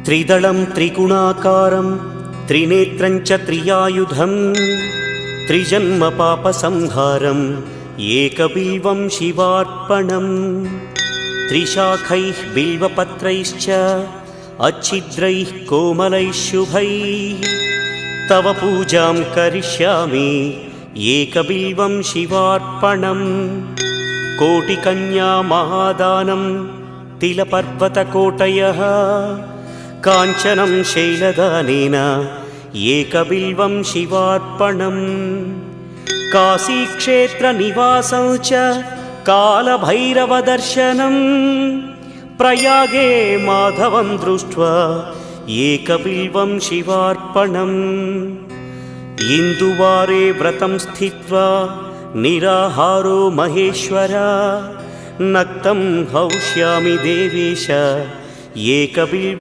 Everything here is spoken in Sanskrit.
त्रिदलं त्रिगुणाकारं त्रिनेत्रं च त्रियायुधं त्रिजन्म पापसंहारं एकबिल्वं शिवार्पणम् त्रिशाखैः बिल्वपत्रैश्च अच्छिद्रैः कोमलैः शुभैः तव पूजां करिष्यामि एकबिल्वं शिवार्पणम् कोटिकन्या महादानं तिलपर्वतकोटयः काञ्चनं शैलदानेन एकबिल्वं शिवार्पणम् काशीक्षेत्रनिवासं च कालभैरवदर्शनं प्रयागे माधवं दृष्ट्वा एकबिल्वं शिवार्पणम् इन्दुवारे व्रतं स्थित्वा निराहारो महेश्वर नक्तं हौष्यामि देवेश एकबिल्वं